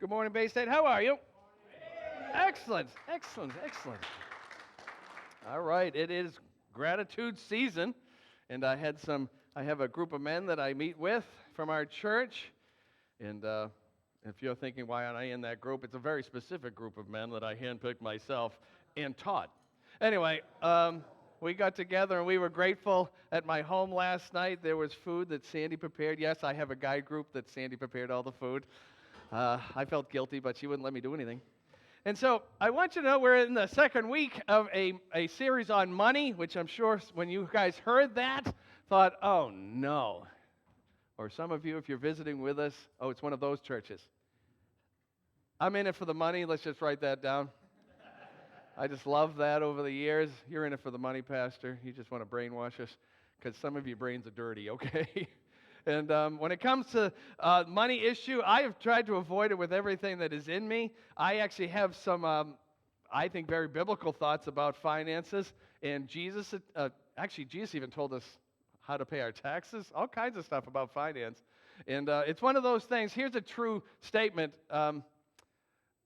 Good morning, Bay State. How are you? Excellent, excellent, excellent. All right, it is gratitude season, and I have a group of men that I meet with from our church, and if you're thinking why aren't I in that group, it's a very specific group of men that I handpicked myself and taught. Anyway, we got together and we were grateful at my home last night. There was food that Sandy prepared. Yes, I have a guide group that Sandy prepared all the food. I felt guilty, but she wouldn't let me do anything. And so I want you to know we're in the second week of a series on money, which I'm sure when you guys heard that, thought, oh no. Or some of you, if you're visiting with us, oh, it's one of those churches. I'm in it for the money. Let's just write that down. I just love that over the years. You're in it for the money, Pastor. You just want to brainwash us because some of your brains are dirty, okay? And when it comes to money issue, I have tried to avoid it with everything that is in me. I actually have some, I think, very biblical thoughts about finances. And Jesus even told us how to pay our taxes, all kinds of stuff about finance. And it's one of those things. Here's a true statement.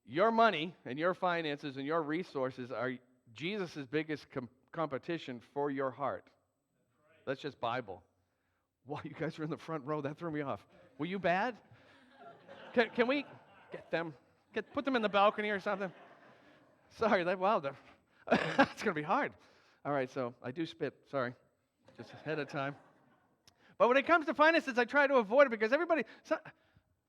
Your money and your finances and your resources are Jesus' biggest competition for your heart. That's just Bible. Wow, you guys are in the front row. That threw me off. Were you bad? Can we get them? Put them in the balcony or something? Sorry, that's going to be hard. All right, so I do spit. Sorry, just ahead of time. But when it comes to finances, I try to avoid it because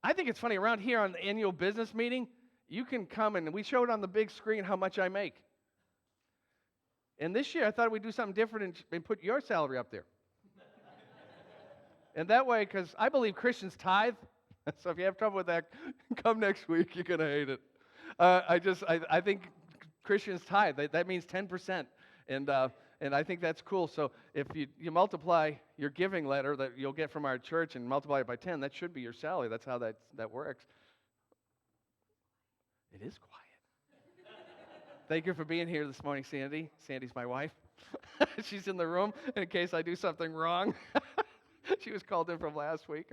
I think it's funny, around here on the annual business meeting, you can come and we showed on the big screen how much I make. And this year, I thought we'd do something different and put your salary up there. And that way, because I believe Christians tithe, so if you have trouble with that, come next week. You're going to hate it. I think Christians tithe. That means 10%. And I think that's cool. So if you multiply your giving letter that you'll get from our church and multiply it by 10, that should be your salary. That's how that works. It is quiet. Thank you for being here this morning, Sandy. Sandy's my wife. She's in the room in case I do something wrong. She was called in from last week.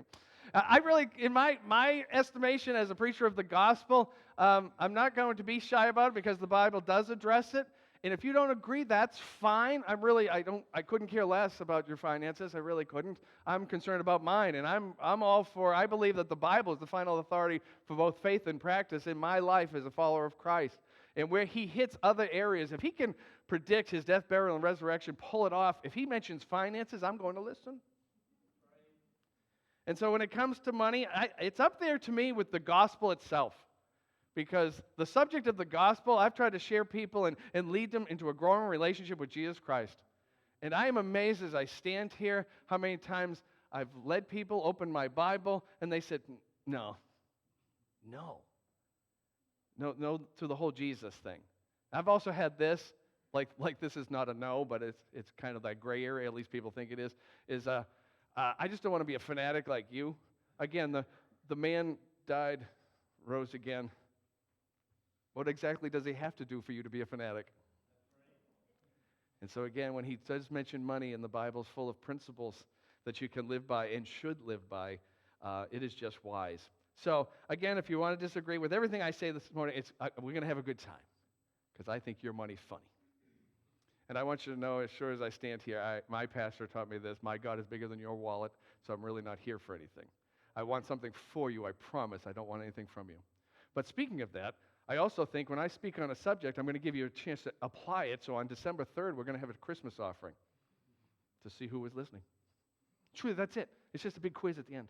I really, in my estimation as a preacher of the gospel, I'm not going to be shy about it because the Bible does address it. And if you don't agree, that's fine. I couldn't care less about your finances. I really couldn't. I'm concerned about mine, and I'm all for. I believe that the Bible is the final authority for both faith and practice in my life as a follower of Christ. And where he hits other areas, if he can predict his death, burial, and resurrection, pull it off. If he mentions finances, I'm going to listen. And so when it comes to money, it's up there to me with the gospel itself. Because the subject of the gospel, I've tried to share people and lead them into a growing relationship with Jesus Christ. And I am amazed as I stand here how many times I've led people, opened my Bible, and they said, no to the whole Jesus thing. I've also had this, like this is not a no, but it's kind of that gray area, at least people think it is I just don't want to be a fanatic like you. Again, the man died, rose again. What exactly does he have to do for you to be a fanatic? And so again, when he does mention money in the Bible's full of principles that you can live by and should live by, it is just wise. So again, if you want to disagree with everything I say this morning, we're going to have a good time because I think your money's funny. And I want you to know, as sure as I stand here, my pastor taught me this: my God is bigger than your wallet, so I'm really not here for anything. I want something for you, I promise. I don't want anything from you. But speaking of that, I also think when I speak on a subject, I'm going to give you a chance to apply it. So on December 3rd, we're going to have a Christmas offering to see who was listening. Truly, that's it. It's just a big quiz at the end.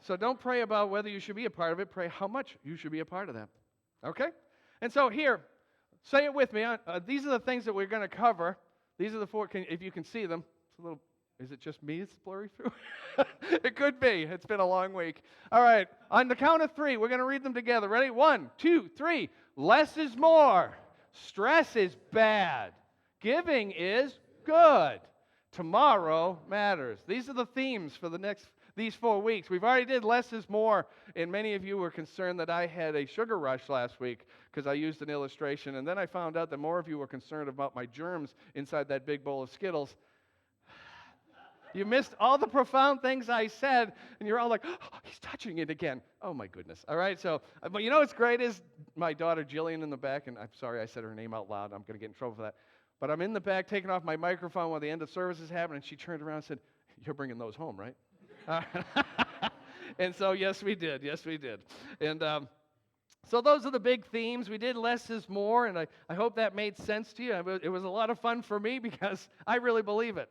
So don't pray about whether you should be a part of it. Pray how much you should be a part of that. Okay? And so here, say it with me. These are the things that we're going to cover. These are the four, if you can see them. It's a little, is it just me it's blurry through? It could be. It's been a long week. All right. On the count of three, we're going to read them together. Ready? 1, 2, 3. Less is more. Stress is bad. Giving is good. Tomorrow matters. These are the themes for these 4 weeks. We've already did less is more, and many of you were concerned that I had a sugar rush last week because I used an illustration, and then I found out that more of you were concerned about my germs inside that big bowl of Skittles. You missed all the profound things I said, and you're all like, oh, he's touching it again. Oh, my goodness. All right, so, but you know what's great is my daughter Jillian in the back, and I'm sorry I said her name out loud. I'm going to get in trouble for that. But I'm in the back taking off my microphone while the end of service is happening, and she turned around and said, you're bringing those home, right? And so, yes, we did. Yes, we did. And so those are the big themes. We did less is more, and I hope that made sense to you. It was a lot of fun for me because I really believe it.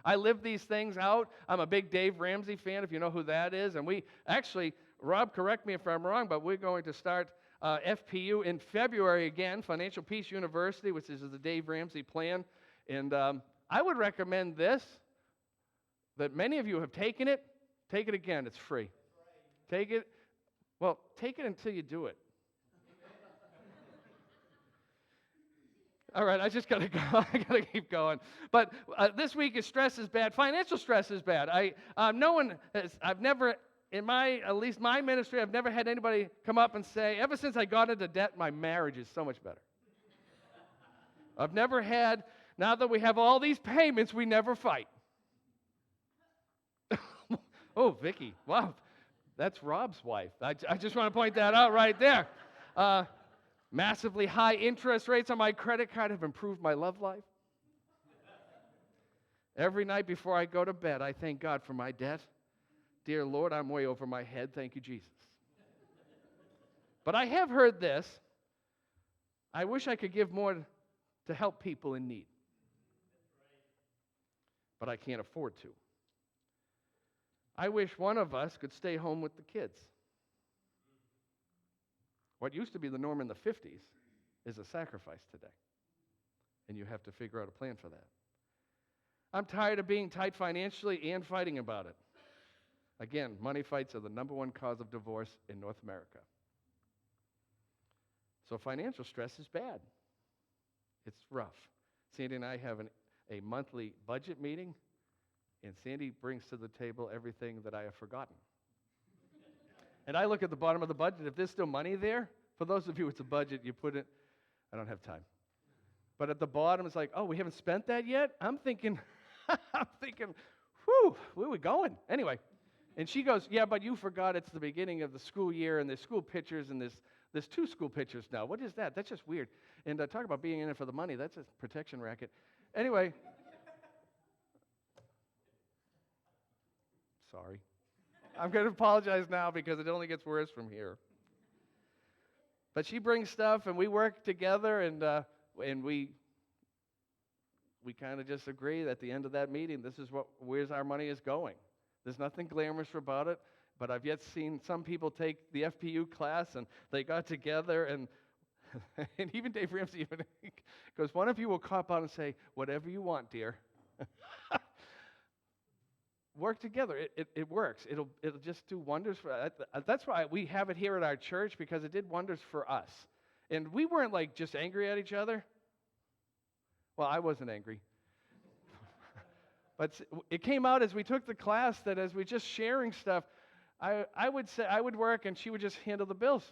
I live these things out. I'm a big Dave Ramsey fan, if you know who that is. And we actually, Rob, correct me if I'm wrong, but we're going to start FPU in February again, Financial Peace University, which is the Dave Ramsey plan. And I would recommend this, that many of you have taken it. Take it again. It's free. Take it. Well, take it until you do it. All right, I just got to go. I got to keep going. But this week, stress is bad. Financial stress is bad. I've never, at least my ministry, I've never had anybody come up and say, ever since I got into debt, my marriage is so much better. I've never had, now that we have all these payments, we never fight. Oh, Vicky, wow, that's Rob's wife. I just want to point that out right there. Massively high interest rates on my credit card have improved my love life. Every night before I go to bed, I thank God for my debt. Dear Lord, I'm way over my head. Thank you, Jesus. But I have heard this. I wish I could give more to help people in need. But I can't afford to. I wish one of us could stay home with the kids. What used to be the norm in the 50s is a sacrifice today. And you have to figure out a plan for that. I'm tired of being tight financially and fighting about it. Again, money fights are the #1 cause of divorce in North America. So financial stress is bad. It's rough. Sandy and I have a monthly budget meeting, and Sandy brings to the table everything that I have forgotten. And I look at the bottom of the budget. If there's still money there, for those of you it's a budget, you put it, I don't have time. But at the bottom, it's like, oh, we haven't spent that yet? I'm thinking, whew, where are we going? Anyway, and she goes, yeah, but you forgot it's the beginning of the school year, and there's school pictures, and there's 2 school pictures now. What is that? That's just weird. And talk about being in it for the money. That's a protection racket. Anyway, sorry. I'm going to apologize now because it only gets worse from here. But she brings stuff, and we work together, and we kind of just agree at the end of that meeting, this is where's our money is going. There's nothing glamorous about it, but I've yet seen some people take the FPU class, and they got together, and and even Dave Ramsey even goes, one of you will cop out and say, whatever you want, dear. Work together. It works. It'll just do wonders for us. That's why we have it here at our church, because it did wonders for us. And we weren't like just angry at each other. Well, I wasn't angry. But it came out as we took the class that as we just sharing stuff, I would say I would work and she would just handle the bills.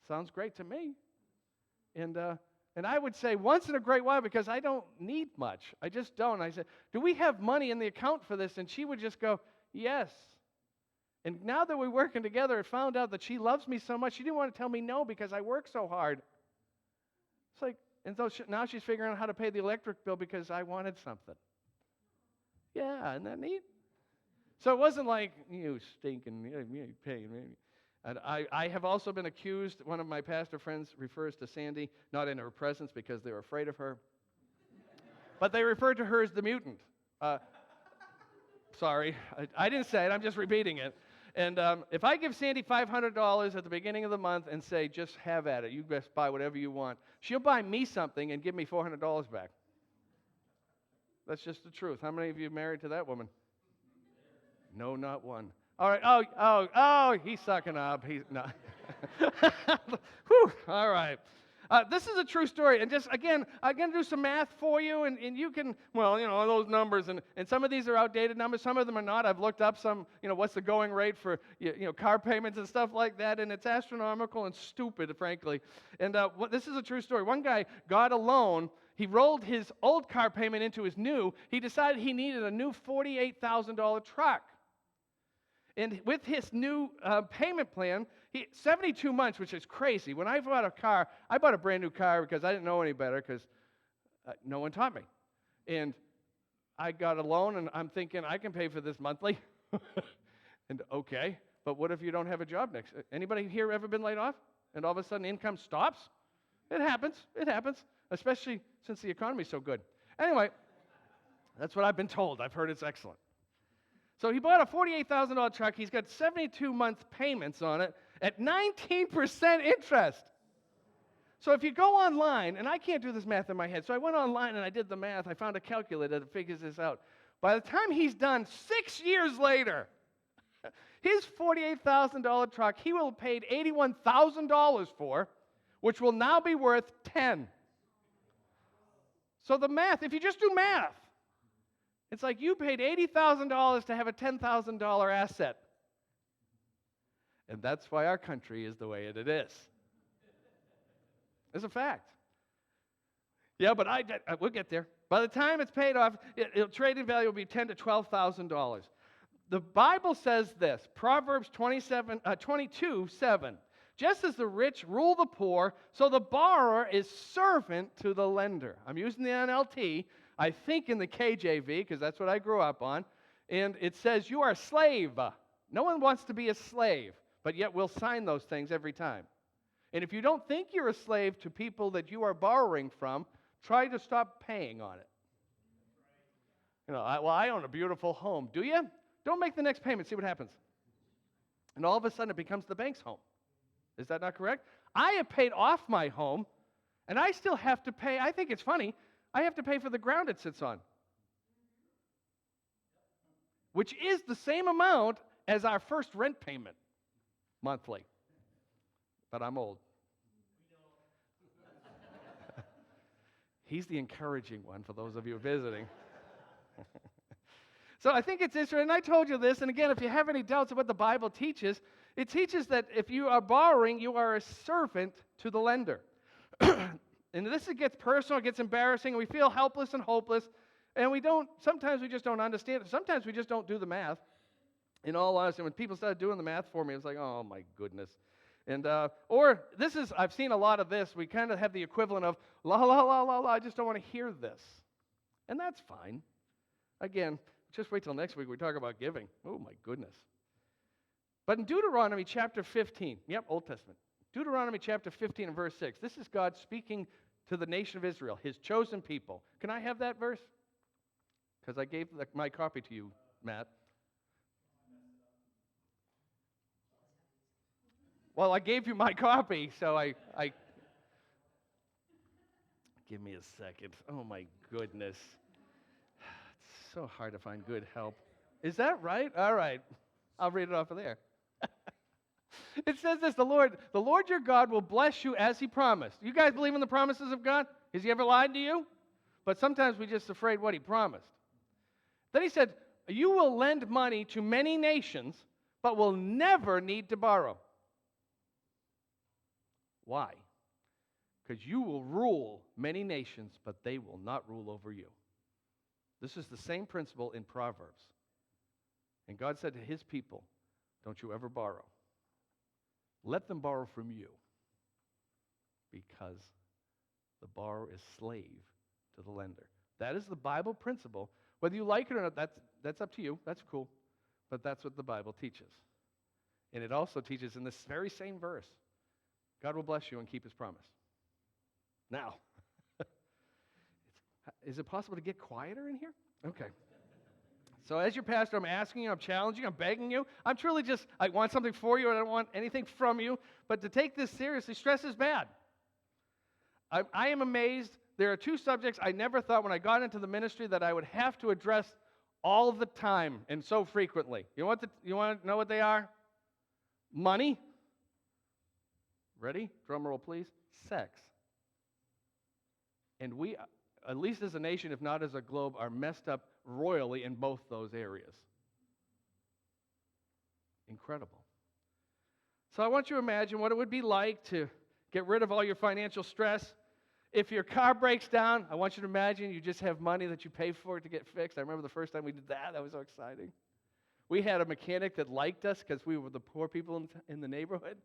Sounds great to me. And I would say once in a great while, because I don't need much. I just don't. I said, do we have money in the account for this? And she would just go, yes. And now that we're working together, I found out that she loves me so much, she didn't want to tell me no because I work so hard. It's like, and so now she's figuring out how to pay the electric bill because I wanted something. Yeah, isn't that neat? So it wasn't like, you stinking, you paying me. And I have also been accused, one of my pastor friends refers to Sandy, not in her presence because they were afraid of her, but they referred to her as the mutant. Sorry, I didn't say it, I'm just repeating it. And if I give Sandy $500 at the beginning of the month and say, just have at it, you best buy whatever you want, she'll buy me something and give me $400 back. That's just the truth. How many of you are married to that woman? No, not one. All right. Oh, he's sucking up. He's not. Whew. All right. This is a true story. And just, again, I'm going to do some math for you, and you can, well, those numbers, and some of these are outdated numbers. Some of them are not. I've looked up some, what's the going rate for, car payments and stuff like that, and it's astronomical and stupid, frankly. And this is a true story. One guy got a loan. he rolled his old car payment into his new. He decided he needed a new $48,000 truck. And with his new payment plan, 72 months, which is crazy. When I bought a car, I bought a brand new car because I didn't know any better because no one taught me. And I got a loan, and I'm thinking, I can pay for this monthly. And okay, but what if you don't have a job next? Anybody here ever been laid off? And all of a sudden income stops? It happens, especially since the economy's so good. Anyway, that's what I've been told. I've heard it's excellent. So he bought a $48,000 truck. He's got 72-month payments on it at 19% interest. So if you go online, and I can't do this math in my head, so I went online and I did the math. I found a calculator that figures this out. By the time he's done 6 years later, his $48,000 truck, he will have paid $81,000 for, which will now be worth $10,000. So the math, if you just do math, it's like you paid $80,000 to have a $10,000 asset. And that's why our country is the way it is. It's a fact. Yeah, but we'll get there. By the time it's paid off, trading value will be $10,000 to $12,000. The Bible says this, Proverbs 22:7. Just as the rich rule the poor, so the borrower is servant to the lender. I'm using the NLT. I think in the KJV, because that's what I grew up on. And it says, you are a slave. No one wants to be a slave, but yet we'll sign those things every time. And if you don't think you're a slave to people that you are borrowing from, try to stop paying on it. I own a beautiful home. Do you? Don't make the next payment. See what happens. And all of a sudden it becomes the bank's home. Is that not correct? I have paid off my home, and I still have to pay. I think it's funny. I have to pay for the ground it sits on, which is the same amount as our first rent payment monthly. But I'm old. He's the encouraging one for those of you visiting. So I think it's interesting, and I told you this, and again, if you have any doubts of what the Bible teaches, it teaches that if you are borrowing, you are a servant to the lender. And this gets personal, it gets embarrassing, and we feel helpless and hopeless, and sometimes we just don't understand it. Sometimes we just don't do the math. In all honesty, when people started doing the math for me, it's like, oh my goodness. And, I've seen a lot of this, we kind of have the equivalent of, la, la, la, la, la, I just don't want to hear this. And that's fine. Again, just wait till next week we talk about giving. Oh my goodness. But in Deuteronomy chapter 15, Old Testament, Deuteronomy chapter 15 and verse 6, this is God speaking to the nation of Israel, his chosen people. Can I have that verse? Because I gave my copy to you, Matt. Well, I gave you my copy, so I give me a second. Oh my goodness. It's so hard to find good help. Is that right? All right. I'll read it off of there. It says this, the Lord your God will bless you as he promised. You guys believe in the promises of God? Has he ever lied to you? But sometimes we're just afraid what he promised. Then he said, you will lend money to many nations, but will never need to borrow. Why? Because you will rule many nations, but they will not rule over you. This is the same principle in Proverbs. And God said to his people, don't you ever borrow. Let them borrow from you, because the borrower is slave to the lender. That is the Bible principle. Whether you like it or not, that's up to you. That's cool. But that's what the Bible teaches. And it also teaches in this very same verse, God will bless you and keep his promise. Now, is it possible to get quieter in here? Okay. So as your pastor, I'm asking you, I'm challenging you, I'm begging you. I'm truly I want something for you, and I don't want anything from you. But to take this seriously, stress is bad. I am amazed. There are two subjects I never thought when I got into the ministry that I would have to address all the time and so frequently. You want to know what they are? Money. Ready? Drum roll, please. Sex. And we, at least as a nation, if not as a globe, are messed up royally in both those areas. Incredible. So I want you to imagine what it would be like to get rid of all your financial stress if your car breaks down, I want you to imagine you just have money that you pay for it to get fixed. I remember the first time we did that. That was so exciting. We had a mechanic that liked us because we were the poor people in the neighborhood.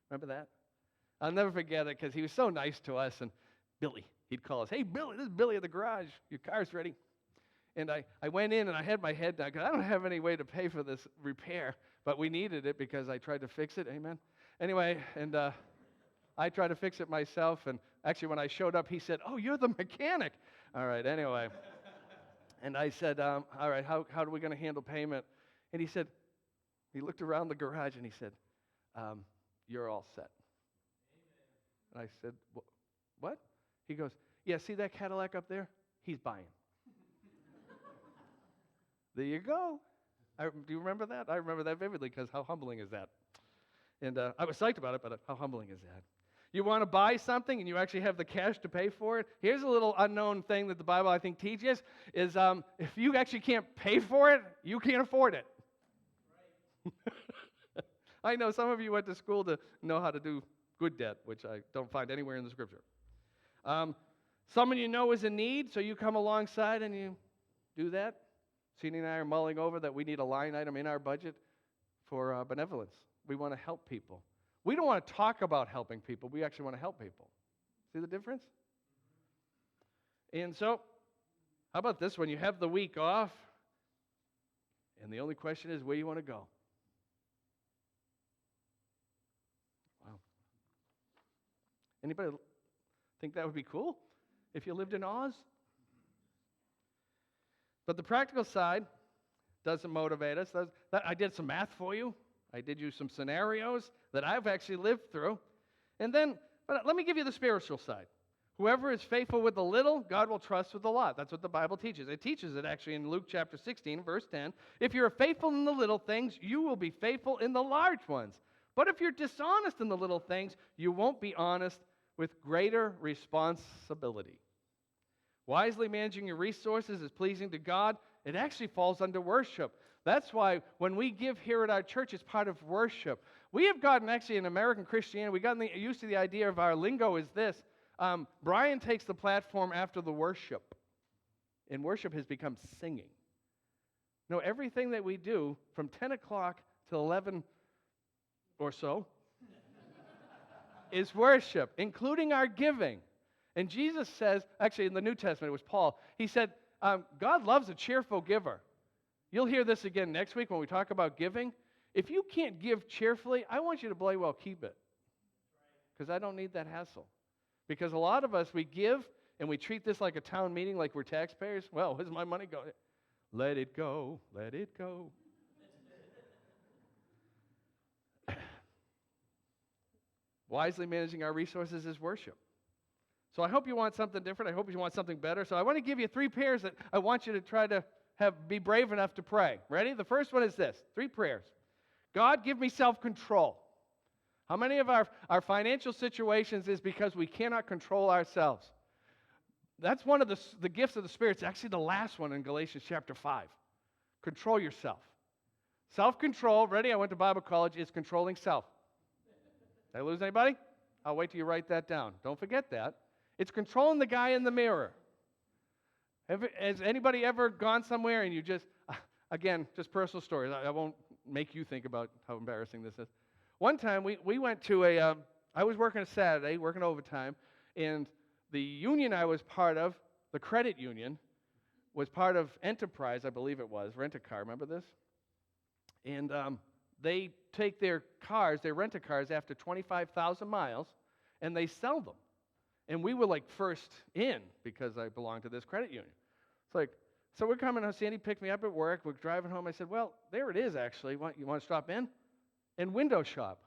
Remember that? I'll never forget it because he was so nice to us. And Billy, he'd call us, "Hey, Billy, this is Billy at the garage. Your car's ready." And I went in and I had my head down because I don't have any way to pay for this repair, but we needed it because I tried to fix it. Amen. Anyway, and I tried to fix it myself. And actually, when I showed up, he said, "Oh, you're the mechanic." All right, anyway. And I said, "All right, how are we going to handle payment?" And he said, he looked around the garage and he said, "You're all set." And I said, "What?" He goes, "Yeah, see that Cadillac up there? He's buying." There you go. Do you remember that? I remember that vividly because how humbling is that? And I was psyched about it, but how humbling is that? You want to buy something and you actually have the cash to pay for it? Here's a little unknown thing that the Bible, I think, teaches, is if you actually can't pay for it, you can't afford it. Right. I know some of you went to school to know how to do good debt, which I don't find anywhere in the Scripture. Someone you know is in need, so you come alongside and you do that. Jeannie and I are mulling over that we need a line item in our budget for benevolence. We want to help people. We don't want to talk about helping people. We actually want to help people. See the difference? And so, how about this one? You have the week off, and the only question is where you want to go. Wow. Anybody think that would be cool if you lived in Oz? But the practical side doesn't motivate us. I did some math for you. I did you some scenarios that I've actually lived through. And then, but let me give you the spiritual side. Whoever is faithful with the little, God will trust with a lot. That's what the Bible teaches. It teaches it actually in Luke chapter 16, verse 10. If you're faithful in the little things, you will be faithful in the large ones. But if you're dishonest in the little things, you won't be honest with greater responsibility. Wisely managing your resources is pleasing to God. It actually falls under worship. That's why when we give here at our church, it's part of worship. We have gotten, actually, in American Christianity, we've gotten used to the idea of our lingo is this. Brian takes the platform after the worship. And worship has become singing. No, everything that we do from 10 o'clock to 11 or so is worship, including our giving. And Jesus says, actually in the New Testament, it was Paul, he said, God loves a cheerful giver. You'll hear this again next week when we talk about giving. If you can't give cheerfully, I want you to bloody well keep it. Because I don't need that hassle. Because a lot of us, we give and we treat this like a town meeting, like we're taxpayers. Well, where's my money going? Let it go, let it go. Wisely managing our resources is worship. So I hope you want something different. I hope you want something better. So I want to give you 3 prayers that I want you to try to be brave enough to pray. Ready? The first one is this. 3 prayers. God, give me self-control. How many of our financial situations is because we cannot control ourselves? That's one of the gifts of the Spirit. It's actually the last one in Galatians chapter 5. Control yourself. Self-control, ready? I went to Bible college, is controlling self. Did I lose anybody? I'll wait till you write that down. Don't forget that. It's controlling the guy in the mirror. Has anybody ever gone somewhere and you just, again, just personal stories. I won't make you think about how embarrassing this is. One time we went to I was working a Saturday, working overtime, and the union I was part of, the credit union, was part of Enterprise, I believe it was, Rent-A-Car, remember this? And they take their cars, their rent-a-cars after 25,000 miles, and they sell them. And we were like first in because I belonged to this credit union. It's like, so we're coming home. Sandy picked me up at work. We're driving home. I said, well, there it is, actually. You want to stop in? And window shop.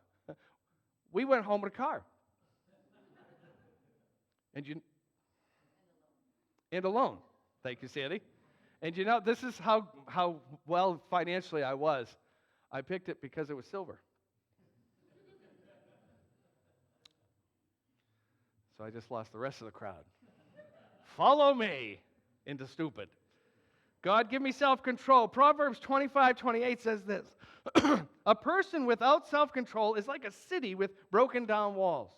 We went home with a car. And a loan. Thank you, Sandy. And you know, this is how well financially I was. I picked it because it was silver. So I just lost the rest of the crowd. Follow me into stupid. God, give me self-control. Proverbs 25:28 says this. A person without self-control is like a city with broken down walls.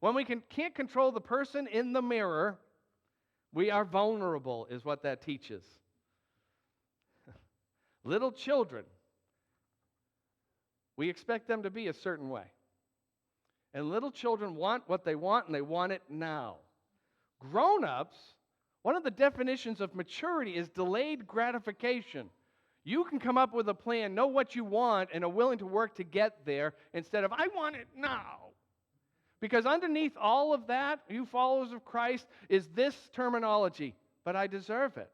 When we can't control the person in the mirror, we are vulnerable, is what that teaches. Little children, we expect them to be a certain way. And little children want what they want, and they want it now. Grown-ups, one of the definitions of maturity is delayed gratification. You can come up with a plan, know what you want, and are willing to work to get there instead of, I want it now. Because underneath all of that, you followers of Christ, is this terminology, but I deserve it.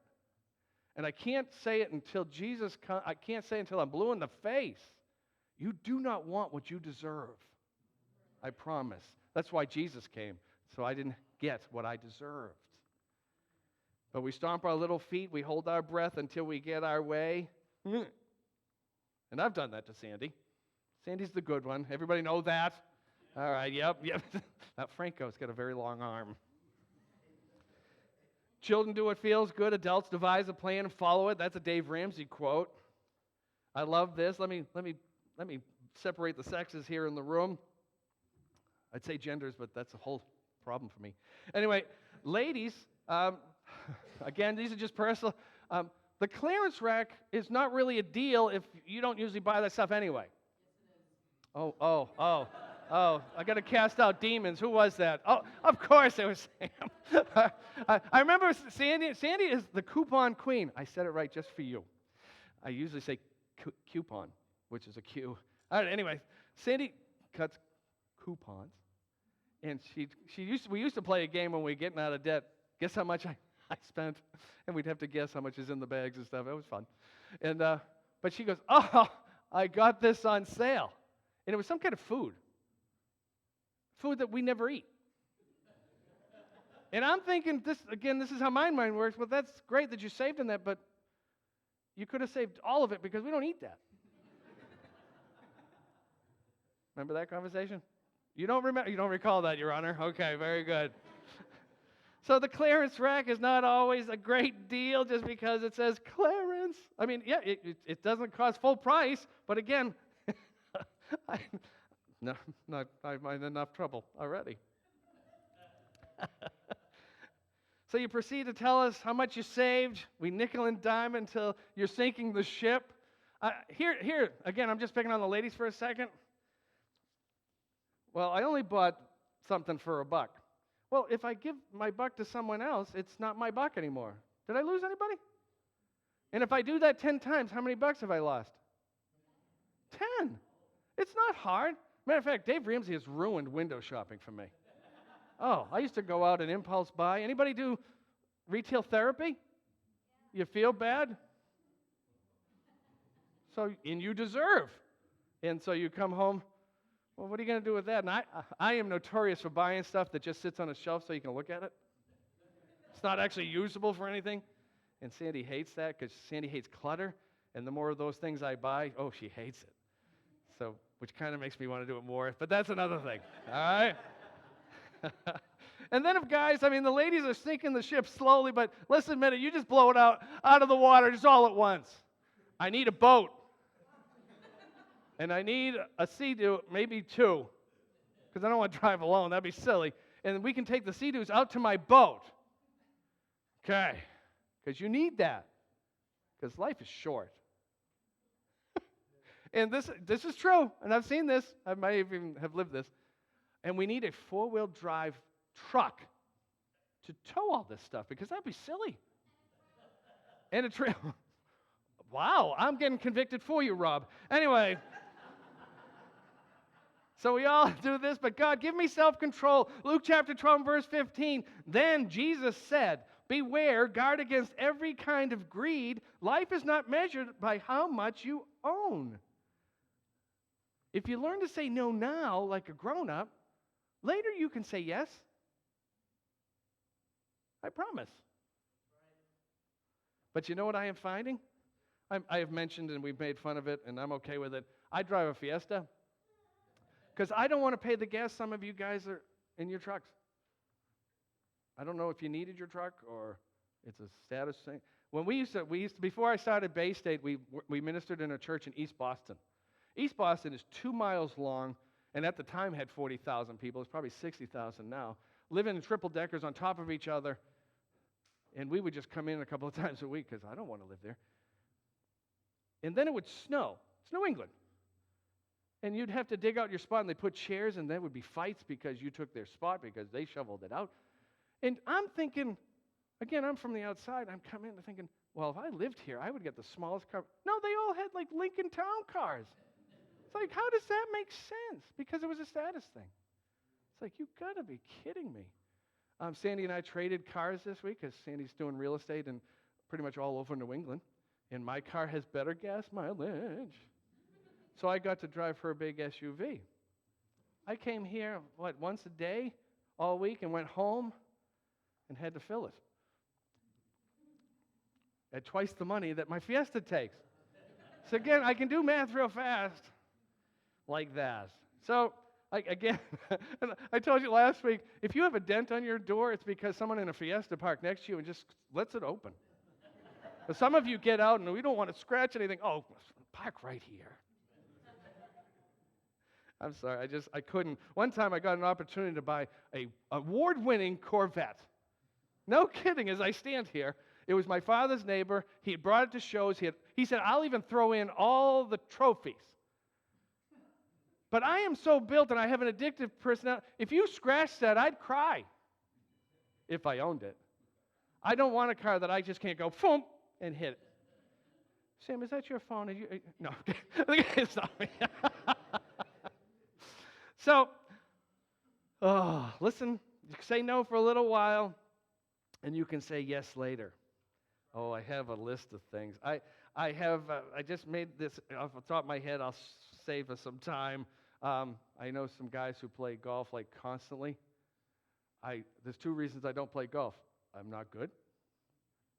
And I can't say it until Jesus comes. I can't say it until I'm blue in the face. You do not want what you deserve. I promise. That's why Jesus came, so I didn't get what I deserved. But we stomp our little feet, we hold our breath until we get our way. And I've done that to Sandy. Sandy's the good one. Everybody know that? All right, yep. Now, Franco's got a very long arm. Children do what feels good. Adults devise a plan and follow it. That's a Dave Ramsey quote. I love this. Let me separate the sexes here in the room. I'd say genders, but that's a whole problem for me. Anyway, ladies, again, these are just personal. The clearance rack is not really a deal if you don't usually buy that stuff anyway. Oh, I got to cast out demons. Who was that? Oh, of course it was Sam. I remember Sandy. Sandy is the coupon queen. I said it right just for you. I usually say coupon, which is a Q. All right, anyway, Sandy cuts coupons. And we used to play a game when we were getting out of debt. Guess how much I spent? And we'd have to guess how much is in the bags and stuff. It was fun. And but she goes, oh, I got this on sale. And it was some kind of food that we never eat. And I'm thinking, this is how my mind works. Well, that's great that you saved in that, but you could have saved all of it because we don't eat that. Remember that conversation? You don't remember? You don't recall that, Your Honor? Okay, very good. So the clearance rack is not always a great deal just because it says clearance. I mean, yeah, it doesn't cost full price, but again, I'm in enough trouble already. So you proceed to tell us how much you saved. We nickel and dime until you're sinking the ship. Here, again, I'm just picking on the ladies for a second. Well, I only bought something for $1. Well, if I give my buck to someone else, it's not my buck anymore. Did I lose anybody? And if I do that 10 times, how many bucks have I lost? 10. It's not hard. Matter of fact, Dave Ramsey has ruined window shopping for me. Oh, I used to go out and impulse buy. Anybody do retail therapy? You feel bad? And you deserve. And so you come home. Well, what are you going to do with that? And I am notorious for buying stuff that just sits on a shelf so you can look at it. It's not actually usable for anything. And Sandy hates that because Sandy hates clutter. And the more of those things I buy, she hates it. So, which kind of makes me want to do it more. But that's another thing. All right? And then the ladies are sinking the ship slowly. But let's admit it, you just blow it out of the water just all at once. I need a boat. And I need a Sea-Doo, maybe 2, because I don't want to drive alone. That'd be silly. And we can take the Sea-Doos out to my boat. Okay, because you need that, because life is short. And this is true, and I've seen this. I might even have lived this. And we need a 4-wheel drive truck to tow all this stuff, because that'd be silly. And a trail. Wow, I'm getting convicted for you, Rob. Anyway. So we all do this, but God, give me self-control. Luke chapter 12, verse 15. Then Jesus said, beware, guard against every kind of greed. Life is not measured by how much you own. If you learn to say no now, like a grown-up, later you can say yes. I promise. But you know what I am finding? I have mentioned, and we've made fun of it, and I'm okay with it. I drive a Fiesta. Because I don't want to pay the gas some of you guys are in your trucks. I don't know if you needed your truck or it's a status thing. When we used to before I started Bay State, we ministered in a church in East Boston. East Boston is 2 miles long, and at the time had 40,000 people. It's probably 60,000 now, living in triple deckers on top of each other. And we would just come in a couple of times a week because I don't want to live there. And then it would snow. It's New England. And you'd have to dig out your spot, and they'd put chairs, and there would be fights because you took their spot because they shoveled it out. And I'm thinking, again, I'm from the outside. I'm coming in thinking, well, if I lived here, I would get the smallest car. No, they all had like Lincoln Town cars. It's like, how does that make sense? Because it was a status thing. It's like, you've got to be kidding me. Sandy and I traded cars this week because Sandy's doing real estate and pretty much all over New England. And my car has better gas mileage. So I got to drive her big SUV. I came here, once a day all week and went home and had to fill it at twice the money that my Fiesta takes. So again, I can do math real fast like that. So again, I told you last week, if you have a dent on your door, it's because someone in a Fiesta parked next to you and just lets it open. But some of you get out and we don't want to scratch anything. Oh, park right here. I'm sorry, I couldn't. One time I got an opportunity to buy a award-winning Corvette. No kidding, as I stand here. It was my father's neighbor. He had brought it to shows. He said, I'll even throw in all the trophies. But I am so built and I have an addictive personality. If you scratched that, I'd cry if I owned it. I don't want a car that I just can't go, boom, and hit it. Sam, is that your phone? No, it's not me. So, listen, you can say no for a little while, and you can say yes later. Oh, I have a list of things. I just made this off the top of my head. I'll save us some time. I know some guys who play golf like constantly. There's two reasons I don't play golf. I'm not good.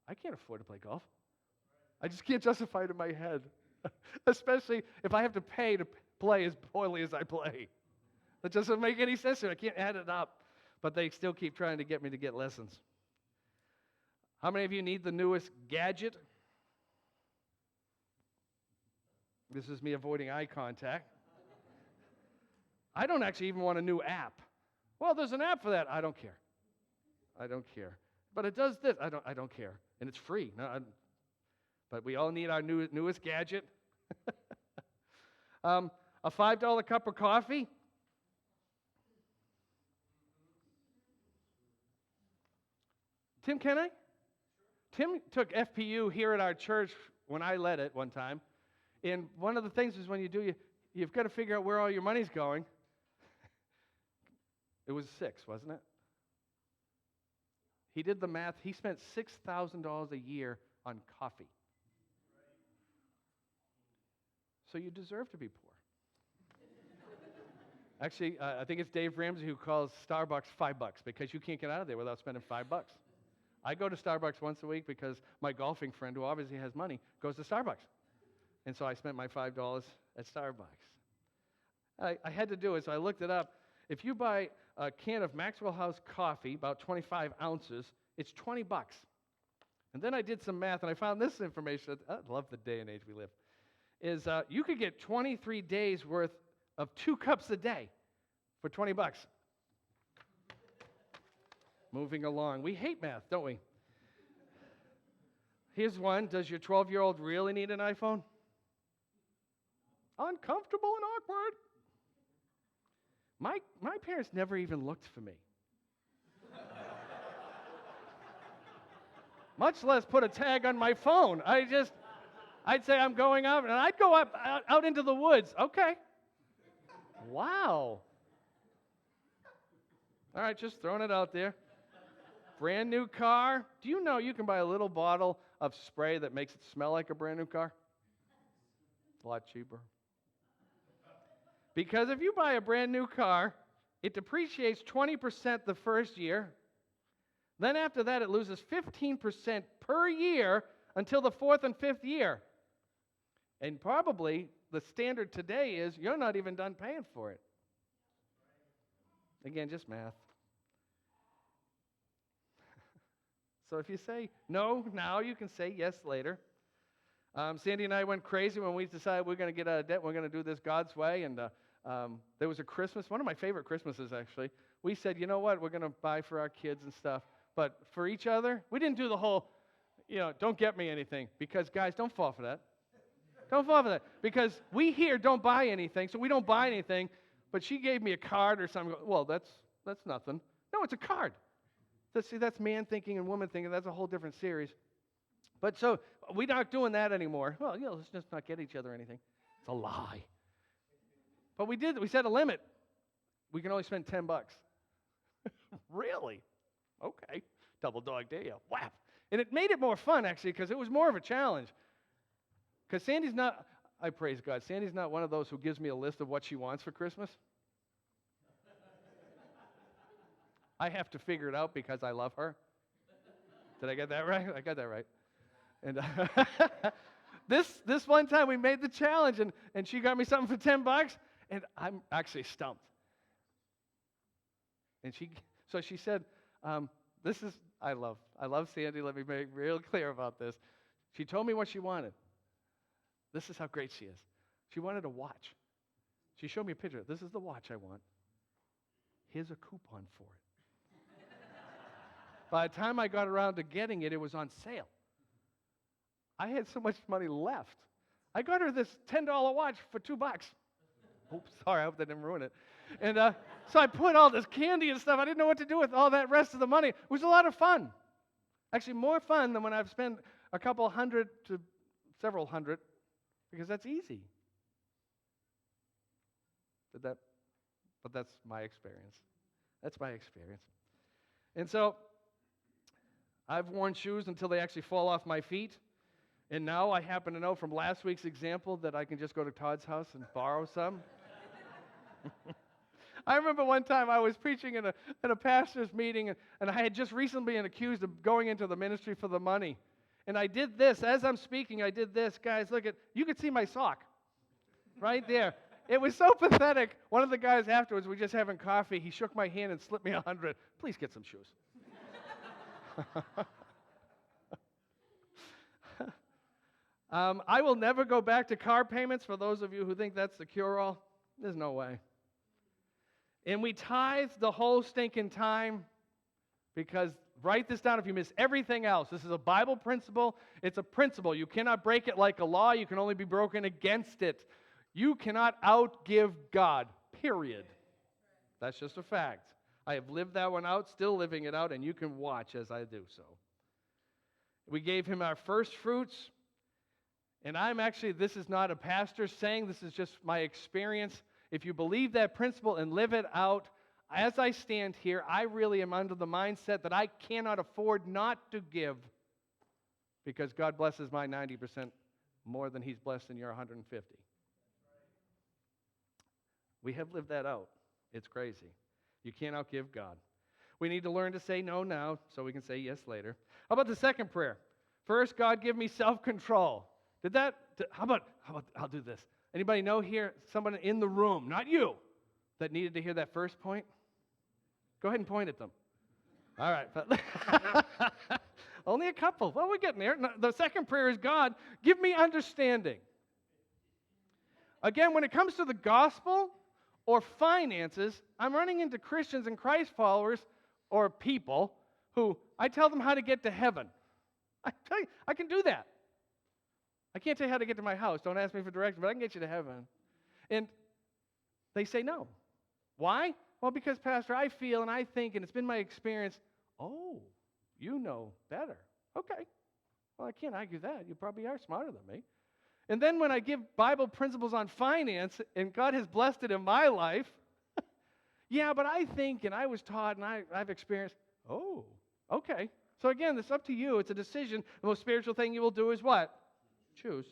I can't afford to play golf. I just can't justify it in my head, especially if I have to pay to play as poorly as I play. That doesn't make any sense to me. I can't add it up. But they still keep trying to get me to get lessons. How many of you need the newest gadget? This is me avoiding eye contact. I don't actually even want a new app. Well, there's an app for that. I don't care. I don't care. But it does this. I don't care. And it's free. But we all need our newest gadget. A $5 cup of coffee. Tim, can I? Tim took FPU here at our church when I led it one time. And one of the things is when you do, you've got to figure out where all your money's going. It was 6, wasn't it? He did the math. He spent $6,000 a year on coffee. So you deserve to be poor. Actually, I think it's Dave Ramsey who calls Starbucks $5 because you can't get out of there without spending $5. I go to Starbucks once a week because my golfing friend, who obviously has money, goes to Starbucks. And so I spent my $5 at Starbucks. I had to do it, so I looked it up. If you buy a can of Maxwell House coffee, about 25 ounces, it's $20. And then I did some math, and I found this information. I love the day and age we live. Is you could get 23 days worth of 2 cups a day for $20. Moving along. We hate math, don't we? Here's one. Does your 12-year-old really need an iPhone? Uncomfortable and awkward. My parents never even looked for me. Much less put a tag on my phone. I'd say I'm going out, and I'd go out into the woods. Okay. Wow. All right, just throwing it out there. Brand new car. Do you know you can buy a little bottle of spray that makes it smell like a brand new car? A lot cheaper. Because if you buy a brand new car, it depreciates 20% the first year. Then after that, it loses 15% per year until the 4th and 5th year. And probably the standard today is you're not even done paying for it. Again, just math. So if you say no now, you can say yes later. Sandy and I went crazy when we decided we're going to get out of debt. We're going to do this God's way. And there was a Christmas, one of my favorite Christmases actually. We said, you know what, we're going to buy for our kids and stuff, but for each other, we didn't do the whole, don't get me anything, because guys, don't fall for that. Don't fall for that, because we here don't buy anything, so we don't buy anything, but she gave me a card or something. Well, that's nothing. No, it's a card. See, that's man thinking and woman thinking. That's a whole different series. But so we're not doing that anymore. Well, let's just not get each other anything. It's a lie. But we set a limit. We can only spend $10. Really? Okay. Double dog day. Whap. And it made it more fun, actually, because it was more of a challenge. Because Sandy's not, I praise God, Sandy's not one of those who gives me a list of what she wants for Christmas. I have to figure it out because I love her. Did I get that right? I got that right. And this one time we made the challenge, and she got me something for $10, and I'm actually stumped. And so she said, I love Sandy. Let me make real clear about this. She told me what she wanted. This is how great she is. She wanted a watch. She showed me a picture. This is the watch I want. Here's a coupon for it. By the time I got around to getting it, it was on sale. I had so much money left. I got her this $10 watch for $2. Oops, sorry, I hope that didn't ruin it. And so I put all this candy and stuff. I didn't know what to do with all that rest of the money. It was a lot of fun. Actually, more fun than when I've spent a couple hundred to several hundred, because that's easy. But that's my experience. That's my experience. And so I've worn shoes until they actually fall off my feet. And now I happen to know from last week's example that I can just go to Todd's house and borrow some. I remember one time I was preaching in a pastor's meeting, and I had just recently been accused of going into the ministry for the money. And I did this. As I'm speaking, I did this. Guys, you could see my sock right there. It was so pathetic. One of the guys afterwards, we were just having coffee. He shook my hand and slipped me $100. Please get some shoes. I will never go back to car payments. For those of you who think that's the cure-all, there's no way. And we tithe the whole stinking time, because write this down if you miss everything else. This is a Bible principle. It's a principle. You cannot break it like a law. You can only be broken against it. You cannot outgive God, period. That's just a fact. I have lived that one out, still living it out, and you can watch as I do so. We gave him our first fruits, and this is not a pastor saying, this is just my experience. If you believe that principle and live it out, as I stand here, I really am under the mindset that I cannot afford not to give, because God blesses my 90% more than he's blessed in your 150. We have lived that out. It's crazy. You can't outgive God. We need to learn to say no now so we can say yes later. How about the second prayer? First, God, give me self-control. How about I'll do this. Anybody know here, someone in the room, not you, that needed to hear that first point? Go ahead and point at them. All right. Only a couple. Well, we're getting there. The second prayer is, God, give me understanding. Again, when it comes to the gospel or finances, I'm running into Christians and Christ followers or people who I tell them how to get to heaven. I tell you, I can do that. I can't tell you how to get to my house. Don't ask me for directions, but I can get you to heaven. And they say no. Why? Well, because, Pastor, I feel and I think, and it's been my experience, oh, you know better. Okay. Well, I can't argue that. You probably are smarter than me. And then when I give Bible principles on finance, and God has blessed it in my life, yeah, but I think, and I was taught, and I've experienced, oh, okay. So again, it's up to you. It's a decision. The most spiritual thing you will do is what? Choose.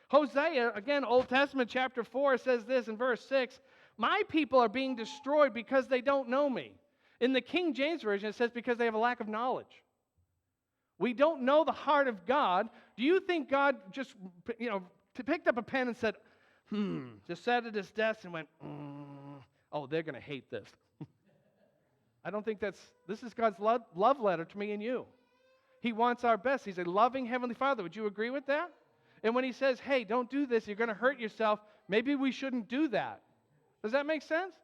Hosea, again, Old Testament chapter 4 says this in verse 6, my people are being destroyed because they don't know me. In the King James Version, it says because they have a lack of knowledge. We don't know the heart of God. Do you think God just, picked up a pen and said, just sat at his desk and went, oh, they're going to hate this. I don't think this is God's love letter to me and you. He wants our best. He's a loving Heavenly Father. Would you agree with that? And when he says, hey, don't do this, you're going to hurt yourself, maybe we shouldn't do that. Does that make sense?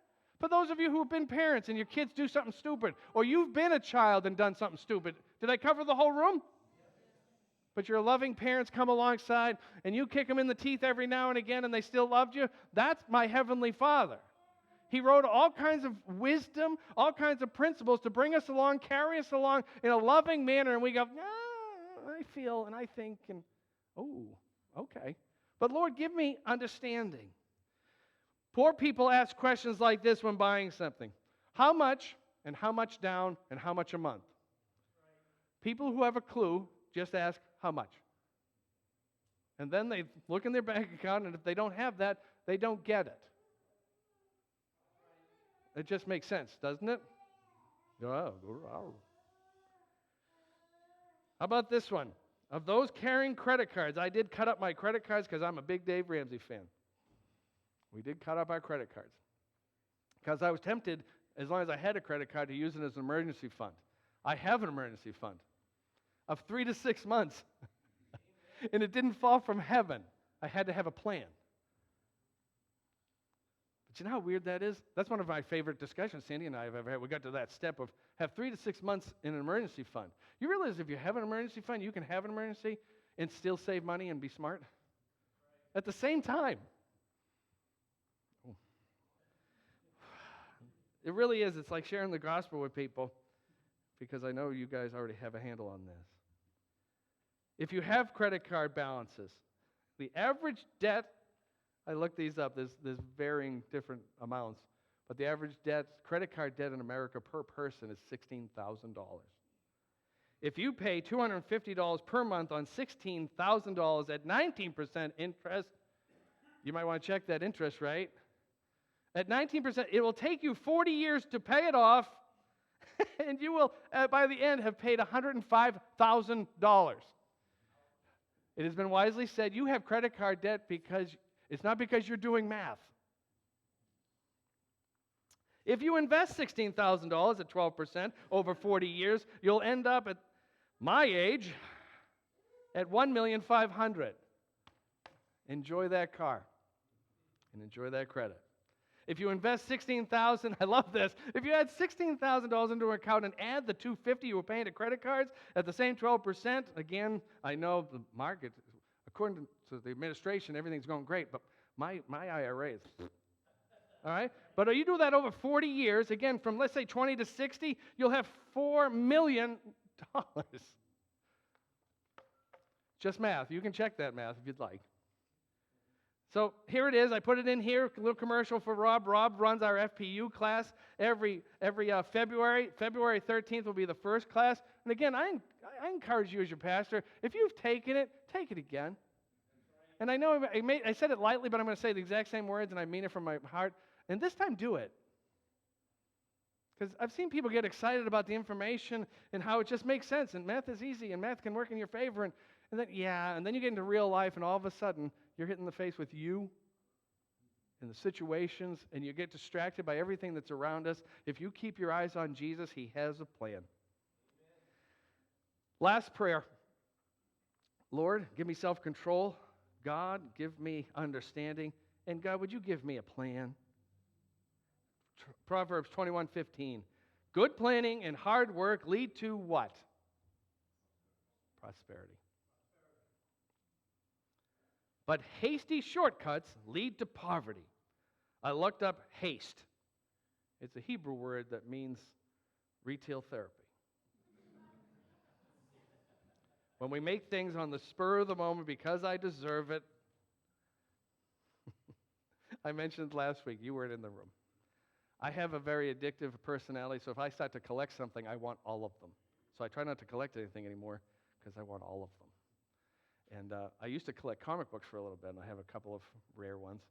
For those of you who have been parents and your kids do something stupid, or you've been a child and done something stupid, did I cover the whole room? But your loving parents come alongside and you kick them in the teeth every now and again and they still loved you. That's my Heavenly Father. He wrote all kinds of wisdom, all kinds of principles to bring us along, carry us along in a loving manner. And we go, I feel and I think, and oh, okay. But Lord, give me understanding. Poor people ask questions like this when buying something. How much, and how much down, and how much a month? People who have a clue just ask, how much? And then they look in their bank account, and if they don't have that, they don't get it. It just makes sense, doesn't it? How about this one? Of those carrying credit cards, I did cut up my credit cards because I'm a big Dave Ramsey fan. We did cut up our credit cards because I was tempted, as long as I had a credit card, to use it as an emergency fund. I have an emergency fund of 3 to 6 months, and it didn't fall from heaven. I had to have a plan. But you know how weird that is? That's one of my favorite discussions Sandy and I have ever had. We got to that step of have 3 to 6 months in an emergency fund. You realize if you have an emergency fund, you can have an emergency and still save money and be smart? At the same time. It really is. It's like sharing the gospel with people because I know you guys already have a handle on this. If you have credit card balances, the average debt, I looked these up, there's varying different amounts, but the average debt, credit card debt in America per person is $16,000. If you pay $250 per month on $16,000 at 19% interest, you might want to check that interest rate. At 19%, it will take you 40 years to pay it off, and you will, by the end, have paid $105,000. It has been wisely said, you have credit card debt because it's not because you're doing math. If you invest $16,000 at 12% over 40 years, you'll end up at my age at $1,500,000. Enjoy that car and enjoy that credit. If you invest $16,000, I love this. If you add $16,000 into an account and add the $250 you were paying to credit cards at the same 12%, again, I know the market, according to the administration, everything's going great, but my IRA is, all right? But you do that over 40 years, again, from let's say 20 to 60, you'll have $4 million. Just math. You can check that math if you'd like. So here it is. I put it in here, a little commercial for Rob. Rob runs our FPU class every February. February 13th will be the first class. And again, I encourage you as your pastor, if you've taken it, take it again. And I know I said it lightly, but I'm going to say the exact same words, and I mean it from my heart. And this time, do it. Because I've seen people get excited about the information and how it just makes sense, and math is easy, and math can work in your favor, and then you get into real life, and all of a sudden, you're hit in the face with you and the situations, and you get distracted by everything that's around us. If you keep your eyes on Jesus, He has a plan. Last prayer. Lord, give me self-control. God, give me understanding. And God, would you give me a plan? Proverbs 21:15. Good planning and hard work lead to what? Prosperity. But hasty shortcuts lead to poverty. I looked up haste. It's a Hebrew word that means retail therapy. When we make things on the spur of the moment because I deserve it. I mentioned last week, you weren't in the room. I have a very addictive personality, so if I start to collect something, I want all of them. So I try not to collect anything anymore because I want all of them. And I used to collect comic books for a little bit, and I have a couple of rare ones.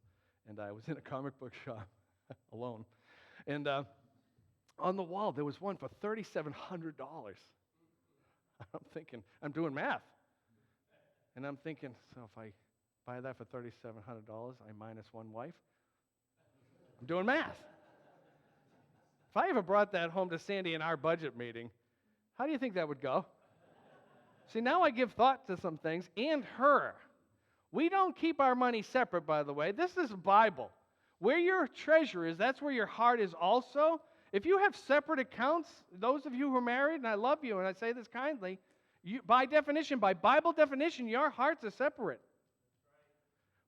And I was in a comic book shop alone. And on the wall, there was one for $3,700. I'm thinking, I'm doing math. And I'm thinking, so if I buy that for $3,700, I minus one wife? I'm doing math. If I ever brought that home to Sandy in our budget meeting, how do you think that would go? See, now I give thought to some things, and her. We don't keep our money separate, by the way. This is Bible. Where your treasure is, that's where your heart is also. If you have separate accounts, those of you who are married, and I love you, and I say this kindly, by definition, by Bible definition, your hearts are separate.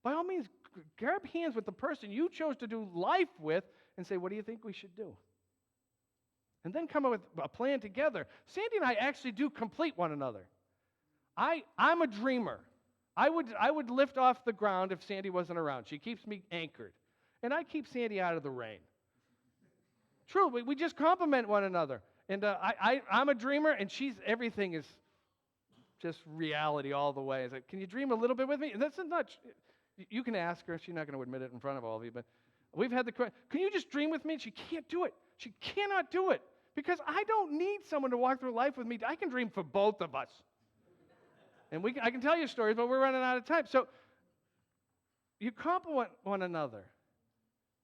By all means, grab hands with the person you chose to do life with and say, what do you think we should do? And then come up with a plan together. Sandy and I actually do complete one another. I'm a dreamer. I would lift off the ground if Sandy wasn't around. She keeps me anchored. And I keep Sandy out of the rain. True, we just complement one another. And I'm a dreamer, and everything is just reality all the way. It's like, can you dream a little bit with me? And that's not, you can ask her. She's not going to admit it in front of all of you, but we've had the question, can you just dream with me? And she can't do it. She cannot do it because I don't need someone to walk through life with me. I can dream for both of us. And I can tell you stories, but we're running out of time. So you complement one another.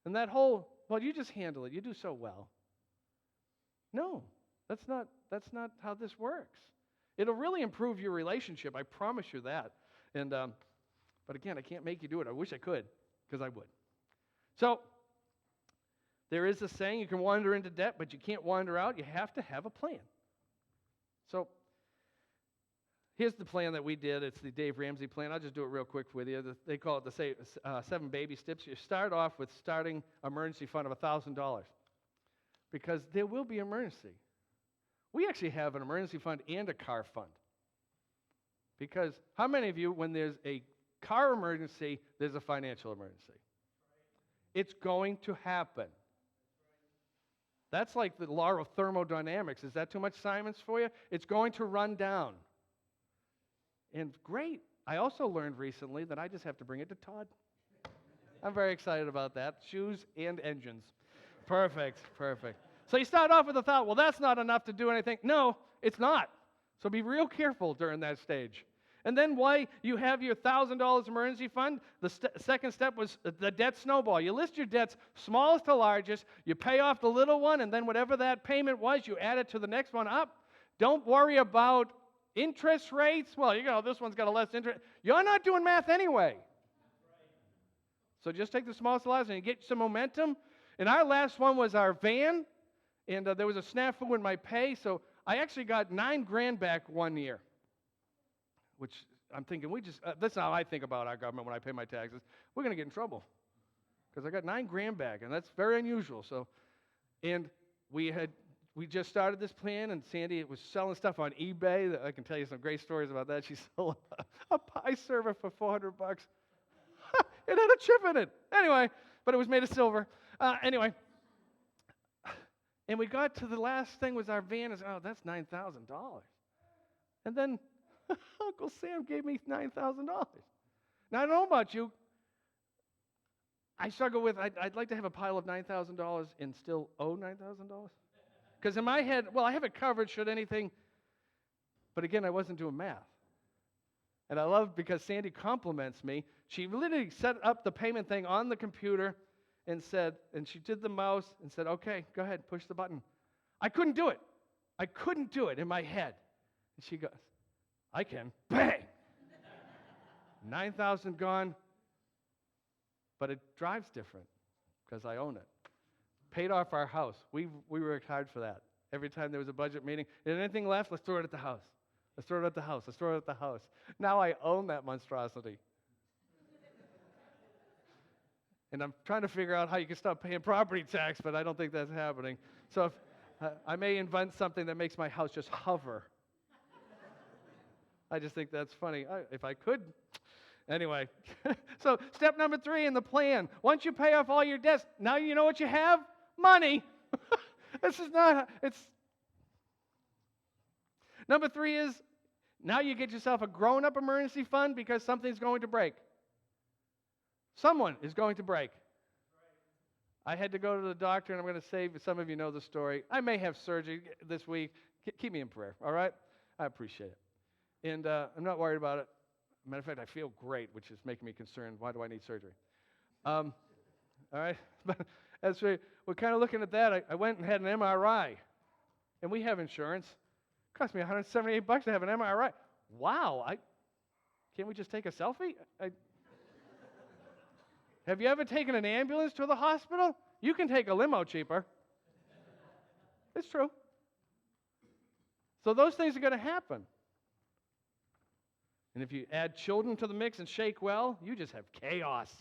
And that whole, well, you just handle it. You do so well. No, that's not how this works. It'll really improve your relationship. I promise you that. And but again, I can't make you do it. I wish I could, because I would. So there is a saying, you can wander into debt, but you can't wander out. You have to have a plan. So here's the plan that we did. It's the Dave Ramsey plan. I'll just do it real quick with you. They call it the 7 baby steps. You start off with starting emergency fund of $1,000 because there will be emergency. We actually have an emergency fund and a car fund. Because how many of you, when there's a car emergency, there's a financial emergency? It's going to happen. That's like the law of thermodynamics. Is that too much science for you? It's going to run down. And great. I also learned recently that I just have to bring it to Todd. I'm very excited about that. Shoes and engines. Perfect, perfect. So you start off with a thought, well, that's not enough to do anything. No, it's not. So be real careful during that stage. And then why you have your $1,000 emergency fund, the second step was the debt snowball. You list your debts smallest to largest, you pay off the little one, and then whatever that payment was, you add it to the next one up. Don't worry about interest rates. Well, this one's got a less interest. You're not doing math anyway. So just take the smallest to largest and get some momentum. And our last one was our van, and there was a snafu in my pay, so I actually got $9,000 back 1 year. Which I'm thinking, that's how I think about our government when I pay my taxes. We're going to get in trouble because I got $9,000 back, and that's very unusual. So, and we just started this plan, and Sandy was selling stuff on eBay. I can tell you some great stories about that. She sold a pie server for $400. It had a chip in it. Anyway, but it was made of silver. Anyway, and we got to the last thing was our van. Oh, that's $9,000. And then Uncle Sam gave me $9,000. Now, I don't know about you. I struggle with, I'd like to have a pile of $9,000 and still owe $9,000. Because in my head, well, I have it covered should anything, but again, I wasn't doing math. And I love because Sandy compliments me. She literally set up the payment thing on the computer and she did the mouse and said, okay, go ahead, push the button. I couldn't do it. I couldn't do it in my head. And she goes, I can. Bang! 9,000 gone, but it drives different because I own it. Paid off our house. We worked hard for that. Every time there was a budget meeting, is anything left? Let's throw it at the house. Let's throw it at the house. Let's throw it at the house. Now I own that monstrosity. And I'm trying to figure out how you can stop paying property tax, but I don't think that's happening. So I may invent something that makes my house just hover. I just think that's funny. If I could. Anyway, so step number 3 in the plan. Once you pay off all your debts, now you know what you have? Money. This is not, it's. Number 3 is now you get yourself a grown-up emergency fund because something's going to break. Someone is going to break. I had to go to the doctor, and I'm going to say, some of you know the story. I may have surgery this week. Keep me in prayer, all right? I appreciate it. And I'm not worried about it. Matter of fact, I feel great, which is making me concerned. Why do I need surgery? All right? But as we're kind of looking at that, I went and had an MRI. And we have insurance. It cost me $178 to have an MRI. Wow. Can't we just take a selfie? Have you ever taken an ambulance to the hospital? You can take a limo cheaper. It's true. So those things are going to happen. And if you add children to the mix and shake well, you just have chaos.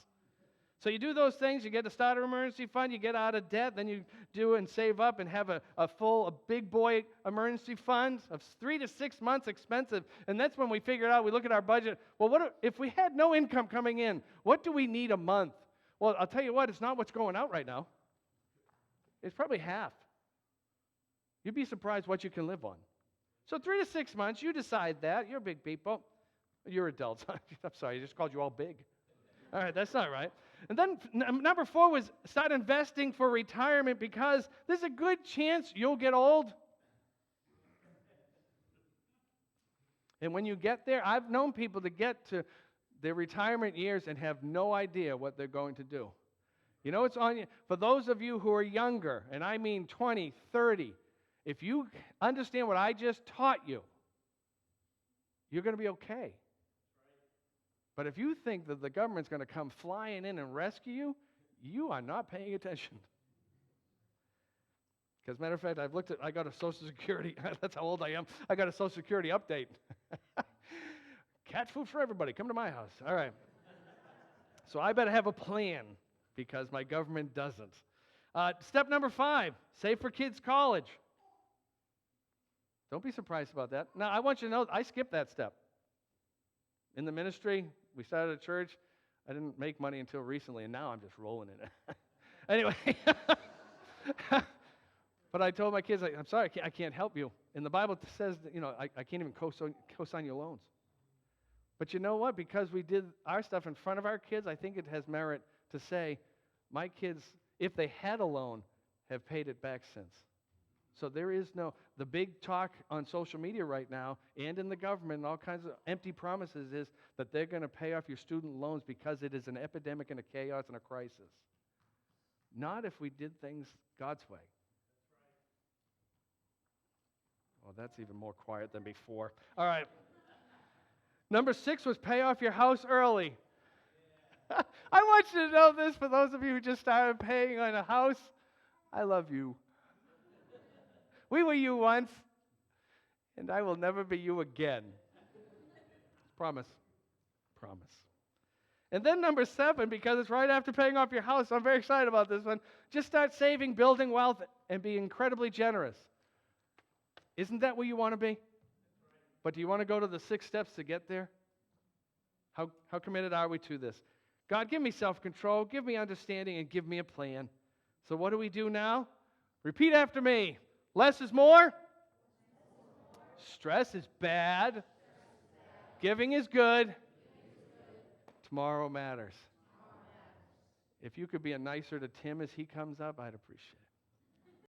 So you do those things, you get to start an emergency fund, you get out of debt, then you do and save up and have a big boy emergency fund of 3 to 6 months expensive. And that's when we figure out, we look at our budget, well, if we had no income coming in, what do we need a month? Well, I'll tell you what, it's not what's going out right now. It's probably half. You'd be surprised what you can live on. So 3 to 6 months, you decide that. You're big people. You're adults. I'm sorry, I just called you all big. All right, that's not right. And then number 4 was start investing for retirement, because there's a good chance you'll get old. And when you get there, I've known people to get to their retirement years and have no idea what they're going to do. You know, it's on you. For those of you who are younger, and I mean 20, 30, if you understand what I just taught you, you're going to be okay. But if you think that the government's going to come flying in and rescue you, you are not paying attention. Because, matter of fact, I got a Social Security, that's how old I am. I got a Social Security update. Cat food for everybody. Come to my house. All right. So I better have a plan, because my government doesn't. Step number 5, save for kids' college. Don't be surprised about that. Now, I want you to know, I skipped that step. In the ministry, we started a church. I didn't make money until recently, and now I'm just rolling in it. Anyway, but I told my kids, I'm sorry, I can't help you. And the Bible says that, I can't even co-sign your loans. But you know what? Because we did our stuff in front of our kids, I think it has merit to say, my kids, if they had a loan, have paid it back since. So there is the big talk on social media right now and in the government and all kinds of empty promises is that they're going to pay off your student loans because it is an epidemic and a chaos and a crisis. Not if we did things God's way. Well, that's even more quiet than before. All right. Number 6 was pay off your house early. I want you to know this, for those of you who just started paying on a house, I love you. We were you once, and I will never be you again. Promise. Promise. And then number 7, because it's right after paying off your house, so I'm very excited about this one, just start saving, building wealth, and be incredibly generous. Isn't that where you want to be? But do you want to go to the 6 steps to get there? How committed are we to this? God, give me self-control, give me understanding, and give me a plan. So what do we do now? Repeat after me. Less is more. Stress is bad. Giving is good. Tomorrow matters. If you could be a nicer to Tim as he comes up, I'd appreciate it.